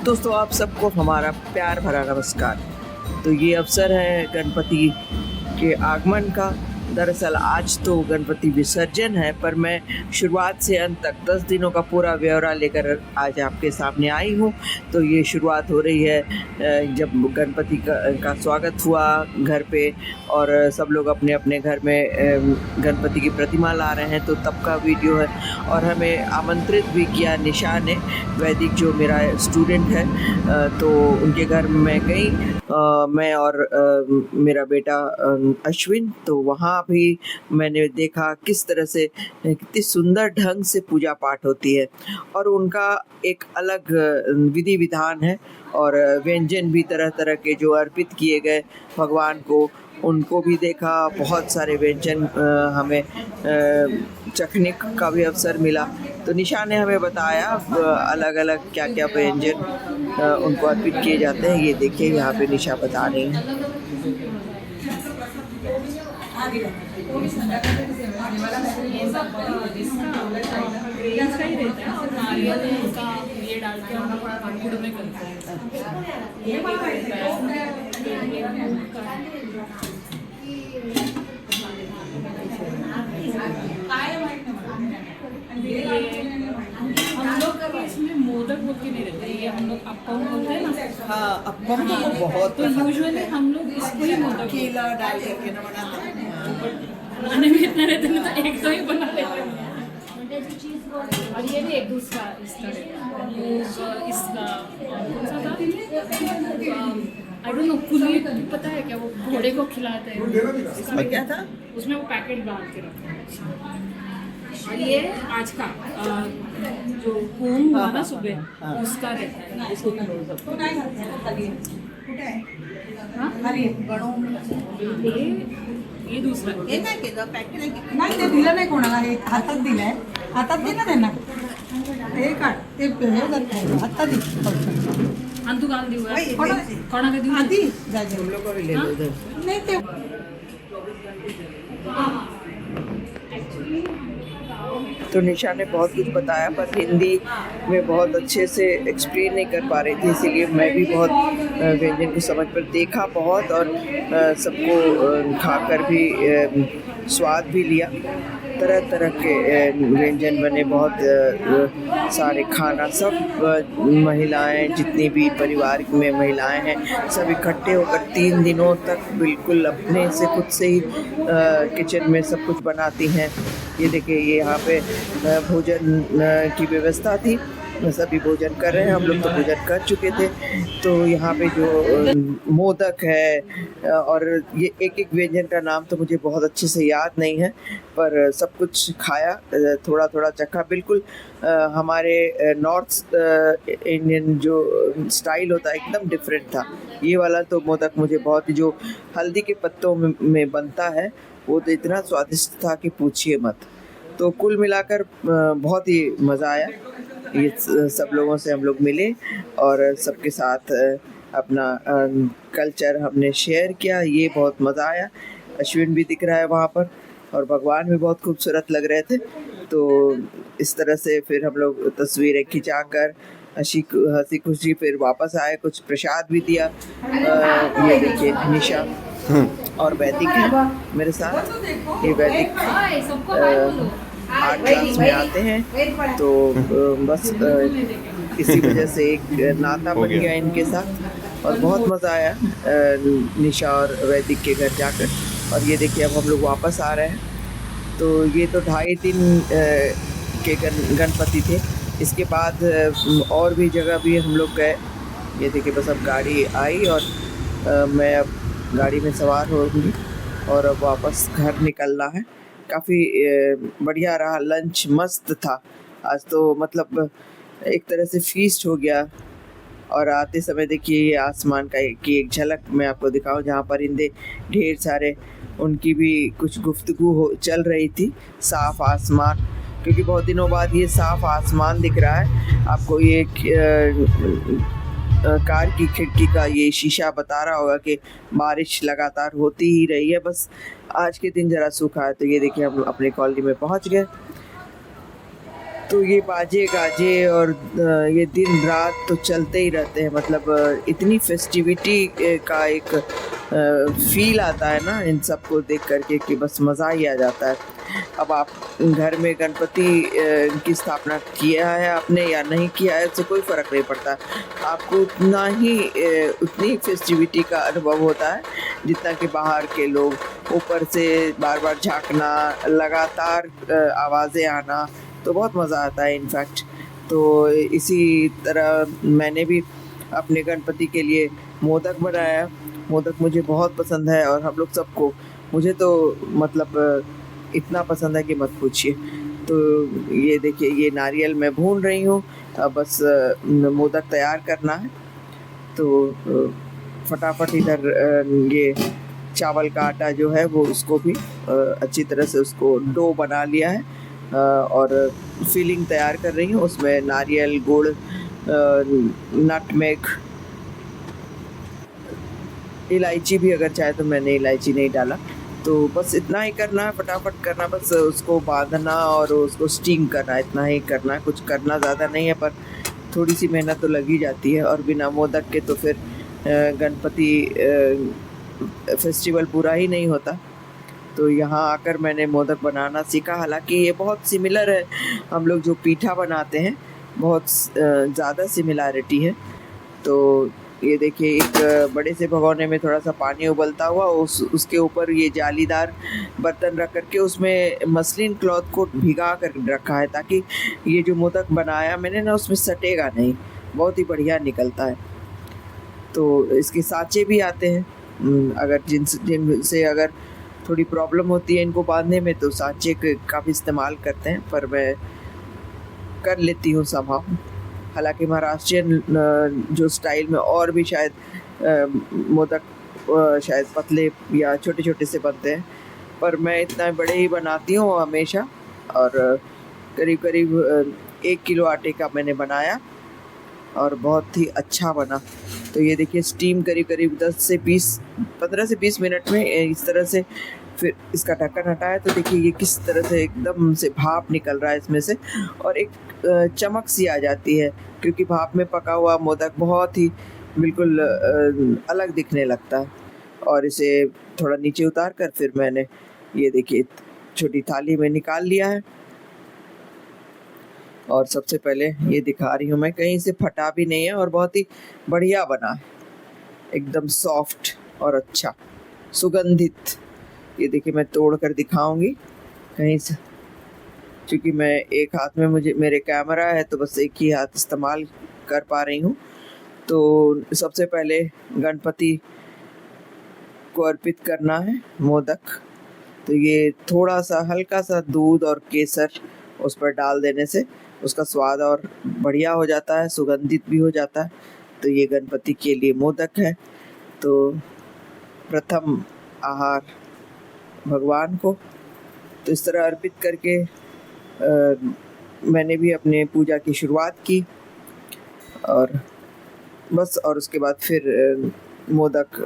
दोस्तों, आप सबको हमारा प्यार भरा नमस्कार। तो ये अवसर है गणपति के आगमन का। दरअसल आज तो गणपति विसर्जन है, पर मैं शुरुआत से अंत तक 10 दिनों का पूरा ब्यौरा लेकर आज आपके सामने आई हूँ। तो ये शुरुआत हो रही है जब गणपति का स्वागत हुआ घर पे, और सब लोग अपने अपने घर में गणपति की प्रतिमा ला रहे हैं, तो तब का वीडियो है। और हमें आमंत्रित भी किया निशा ने, वैदिक जो मेरा स्टूडेंट है, तो उनके घर में मैं गई, मैं और मेरा बेटा अश्विन। तो वहाँ भी मैंने देखा किस तरह से कितनी सुंदर ढंग से पूजा पाठ होती है, और उनका एक अलग विधि विधान है, और व्यंजन भी तरह तरह के जो अर्पित किए गए भगवान को, उनको भी देखा। बहुत सारे व्यंजन हमें चखने का भी अवसर मिला। तो निशा ने हमें बताया अलग अलग क्या क्या व्यंजन उनको अर्पित किए जाते हैं। ये देखिए यहाँ पे निशा बता रही है। हम लोग इसमें मोदक बोल के नहीं रहते, ये हम लोग अप्पम बोलते हैं ना। हाँ, अप्पम तो बहुत तो यूजुअली हम लोग इसको ही मोदक केला डाल करके ना बनाते हैं। बनाने में इतना रहते हैं तो एक तो ही बना लेते हैं। और ये भी एक दूसरा इसका इसका आई डोंट नो, कुली पता है क्या, वो घोड़े को खिलाते हैं। इसमें क्या था? उसमें वो पैकेट डाल के रखते हैं। और ये आज का जो होम हुआ ना सुबह, उसका रहता है। इसको ये दूसरा नाही, ते दिलं नाही कोणाला, हे हातात दिलंय. हातात दे ना त्यांना, हे काढ, ते हे जात नाही, हातात दे. अंतु काल देऊ कोणाला देऊ आधी जा जा. हम लोग को भी ले लो इधर। नाही ते तो निशा ने बहुत कुछ बताया, पर हिंदी में बहुत अच्छे से एक्सप्लेन नहीं कर पा रही थी, इसीलिए मैं भी बहुत व्यंजन को समझ पर देखा बहुत, और सबको खाकर भी स्वाद भी लिया। तरह तरह के व्यंजन बने, बहुत सारे खाना, सब महिलाएं, जितनी भी परिवार में महिलाएं हैं, सब इकट्ठे होकर 3 दिनों तक बिल्कुल अपने से खुद से ही किचन में सब कुछ बनाती हैं। ये देखिए, ये यहाँ पे भोजन की व्यवस्था थी, सभी भोजन कर रहे हैं। हम लोग तो भोजन कर चुके थे। तो यहाँ पे जो मोदक है, और ये एक एक व्यंजन का नाम तो मुझे बहुत अच्छे से याद नहीं है, पर सब कुछ खाया, थोड़ा थोड़ा चखा। बिल्कुल हमारे नॉर्थ इंडियन जो स्टाइल होता है एकदम डिफरेंट था। ये वाला तो मोदक मुझे बहुत, जो हल्दी के पत्तों में बनता है, वो तो इतना स्वादिष्ट था कि पूछिए मत। तो कुल मिलाकर बहुत ही मज़ा आया। ये सब लोगों से हम लोग मिले और सबके साथ अपना कल्चर हमने शेयर किया। ये बहुत मज़ा आया। अश्विन भी दिख रहा है वहाँ पर, और भगवान भी बहुत खूबसूरत लग रहे थे। तो इस तरह से फिर हम लोग तस्वीरें खिंचाकर हंसी खुशी फिर वापस आए। कुछ प्रसाद भी दिया। ये देखिए, निशा और वैदिक है मेरे साथ। ये वैदिक 8 क्लास में आते हैं, तो बस इसी वजह से एक नाता बन गया इनके साथ, और बहुत मज़ा आया निशा और वैदिक के घर जाकर। और ये देखिए, अब हम लोग वापस आ रहे हैं। तो ये तो 2.5 दिन के गणपति थे। इसके बाद और भी जगह भी हम लोग गए। ये देखिए, बस अब गाड़ी आई, और मैं अब गाड़ी में सवार होंगी और अब वापस घर निकलना है। काफ़ी बढ़िया रहा, लंच मस्त था आज तो, मतलब एक तरह से फीस्ट हो गया। और आते समय देखिए, ये आसमान की एक झलक मैं आपको दिखाऊं, जहाँ परिंदे ढेर सारे, उनकी भी कुछ गुफ्तगू चल रही थी। साफ़ आसमान, क्योंकि बहुत दिनों बाद ये साफ़ आसमान दिख रहा है आपको। ये कार की खिड़की का ये शीशा बता रहा होगा कि बारिश लगातार होती ही रही है। बस आज के दिन ज़रा सूखा है। तो ये देखिए, हम अपने कॉलोनी में पहुंच गए। तो ये बाजे गाजे और ये दिन रात तो चलते ही रहते हैं। मतलब इतनी फेस्टिविटी का एक फील आता है ना इन सबको देख करके कि बस मज़ा ही आ जाता है। अब आप घर में गणपति की स्थापना किया है आपने या नहीं किया है, उससे कोई फ़र्क नहीं पड़ता। आपको उतनी फेस्टिविटी का अनुभव होता है जितना कि बाहर के लोग। ऊपर से बार बार झांकना, लगातार आवाज़ें आना, तो बहुत मज़ा आता है इनफैक्ट। तो इसी तरह मैंने भी अपने गणपति के लिए मोदक बनाया। मोदक मुझे बहुत पसंद है और हम लोग सबको। मुझे तो मतलब इतना पसंद है कि मत पूछिए। तो ये देखिए, ये नारियल मैं भून रही हूँ। अब बस मोदक तैयार करना है। तो फटाफट इधर ये चावल का आटा जो है वो उसको भी अच्छी तरह से उसको डो बना लिया है और फिलिंग तैयार कर रही हूँ। उसमें नारियल, गुड़, नटमेग, इलायची भी अगर चाहे तो, मैंने इलायची नहीं डाला। तो बस इतना ही करना है, फटाफट करना, बस उसको बांधना और उसको स्टीम करना, इतना ही करना है। कुछ करना ज़्यादा नहीं है, पर थोड़ी सी मेहनत तो लग ही जाती है। और बिना मोदक के तो फिर गणपति फेस्टिवल पूरा ही नहीं होता। तो यहाँ आकर मैंने मोदक बनाना सीखा। हालांकि ये बहुत सिमिलर है, हम लोग जो पीठा बनाते हैं बहुत ज़्यादा सिमिलैरिटी है। तो ये देखिए, एक बड़े से भगोने में थोड़ा सा पानी उबलता हुआ, उसके ऊपर ये जालीदार बर्तन रख करके उसमें मसलिन क्लॉथ को भिगा कर रखा है, ताकि ये जो मोदक बनाया मैंने ना उसमें सटेगा नहीं, बहुत ही बढ़िया निकलता है। तो इसके साँचे भी आते हैं, अगर जिनसे अगर थोड़ी प्रॉब्लम होती है इनको बांधने में, तो साँचे का भी इस्तेमाल करते हैं, पर मैं कर लेती हूँ समहाउ। हालांकि महाराष्ट्रियन जो स्टाइल में और भी शायद मोदक शायद पतले या छोटे छोटे से बनते हैं, पर मैं इतना बड़े ही बनाती हूँ हमेशा। और करीब करीब 1 किलो आटे का मैंने बनाया और बहुत ही अच्छा बना। तो ये देखिए, स्टीम करीब करीब 15 से 20 मिनट में इस तरह से फिर इसका ढक्कन हटाया। तो देखिए ये किस तरह से एकदम से भाप निकल रहा है इसमें से, और एक चमक सी आ जाती है, क्योंकि भाप में पका हुआ मोदक बहुत ही बिल्कुल अलग दिखने लगता है। और इसे थोड़ा नीचे उतार कर फिर मैंने ये देखिए छोटी थाली में निकाल लिया है। और सबसे पहले ये दिखा रही हूँ मैं, कहीं से फटा भी नहीं है और बहुत ही बढ़िया बना है, एकदम सॉफ्ट और अच्छा सुगंधित। ये देखिए, मैं तोड़ कर दिखाऊंगी कहीं से, क्योंकि मैं एक हाथ में मेरे कैमरा है तो बस एक ही हाथ इस्तेमाल कर पा रही हूँ। तो सबसे पहले गणपति को अर्पित करना है मोदक। तो ये थोड़ा सा हल्का सा दूध और केसर उस पर डाल देने से उसका स्वाद और बढ़िया हो जाता है, सुगंधित भी हो जाता है। तो ये गणपति के लिए मोदक है। तो प्रथम आहार भगवान को, तो इस तरह अर्पित करके मैंने भी अपने पूजा की शुरुआत की। और बस, और उसके बाद फिर मोदक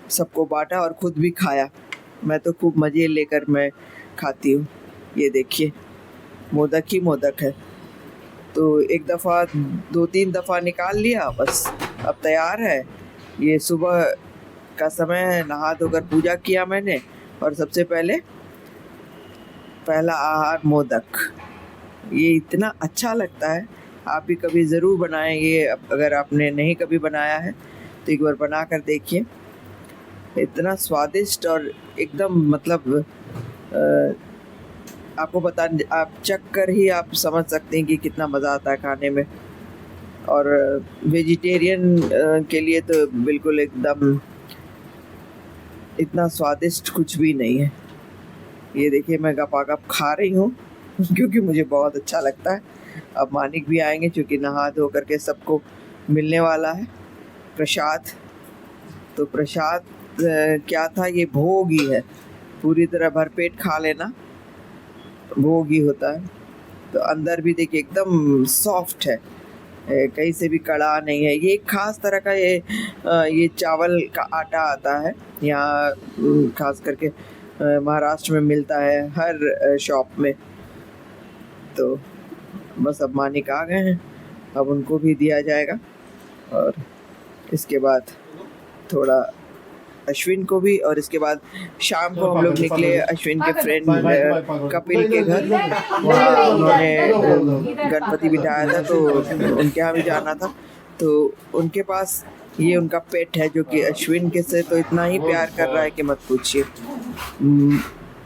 सबको बांटा और ख़ुद भी खाया। मैं तो खूब मज़े लेकर मैं खाती हूँ। ये देखिए, मोदक ही मोदक है। तो एक दफ़ा 2-3 दफ़ा निकाल लिया, बस अब तैयार है। ये सुबह का समय है, नहा धोकर पूजा किया मैंने, और सबसे पहला आहार मोदक। ये इतना अच्छा लगता है, आप भी कभी ज़रूर बनाएं ये। अगर आपने नहीं कभी बनाया है तो एक बार बना कर देखिए, इतना स्वादिष्ट और एकदम मतलब आपको आप चख कर ही आप समझ सकते हैं कि कितना मज़ा आता है खाने में। और वेजिटेरियन के लिए तो बिल्कुल एकदम इतना स्वादिष्ट कुछ भी नहीं है। ये देखिए, मैं गपागप खा रही हूँ क्योंकि मुझे बहुत अच्छा लगता है। अब मानिक भी आएंगे, क्योंकि नहा धो करके सबको मिलने वाला है प्रसाद। तो प्रसाद क्या था, ये भोग ही है, पूरी तरह भरपेट खा लेना, भोग ही होता है। तो अंदर भी देखिए एकदम सॉफ्ट है, कहीं से भी कड़ा नहीं है। ये एक खास तरह का ये चावल का आटा आता है यहाँ, खास करके महाराष्ट्र में मिलता है हर शॉप में। तो बस अब मानिक आ गए हैं, अब उनको भी दिया जाएगा और इसके बाद थोड़ा अश्विन को भी, और इसके बाद शाम को हम लोग निकले अश्विन के फ्रेंड कपिल के घर। वहाँ उन्होंने गणपति बिठाया था तो उनके यहाँ भी जाना था। तो उनके पास ये उनका पेट है जो कि अश्विन के से तो इतना ही प्यार कर रहा है कि मत पूछिए।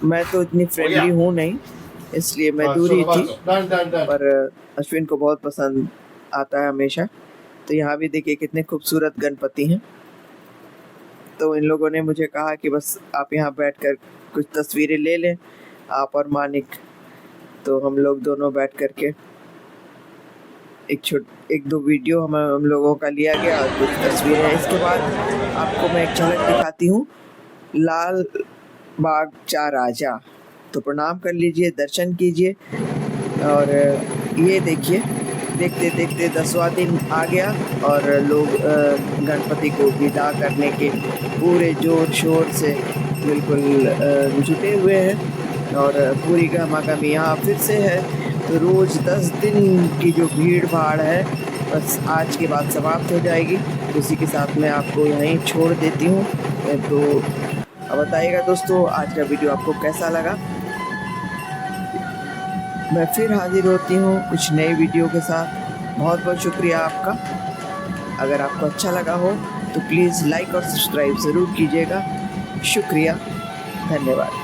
मैं तो इतनी फ्रेंडली हूँ नहीं, इसलिए मैं दूर ही थी, पर अश्विन को बहुत पसंद आता है हमेशा। तो यहाँ भी देखिए कितने खूबसूरत गणपति हैं। तो इन लोगों ने मुझे कहा कि बस आप यहाँ बैठकर कुछ तस्वीरें ले लें, आप और मानिक। तो हम लोग दोनों बैठ कर के एक दो वीडियो हम लोगों का लिया गया और कुछ तस्वीरें। इसके बाद आपको मैं एक झलक दिखाती हूँ लाल बाग चा राजा। तो प्रणाम कर लीजिए, दर्शन कीजिए। और ये देखिए, देखते देखते 10वां दिन आ गया और लोग गणपति को विदा करने के पूरे जोर शोर से बिल्कुल जुटे हुए हैं और पूरी गहमागहमी यहाँ फिर से है। तो रोज़ 10 दिन की जो भीड़ भाड़ है बस आज के बाद समाप्त हो जाएगी। उसी के साथ मैं आपको यहीं छोड़ देती हूँ। तो अब बताइएगा दोस्तों आज का वीडियो आपको कैसा लगा। मैं फिर हाजिर होती हूँ कुछ नए वीडियो के साथ। बहुत बहुत शुक्रिया आपका। अगर आपको अच्छा लगा हो तो प्लीज़ लाइक और सब्सक्राइब ज़रूर कीजिएगा। शुक्रिया, धन्यवाद।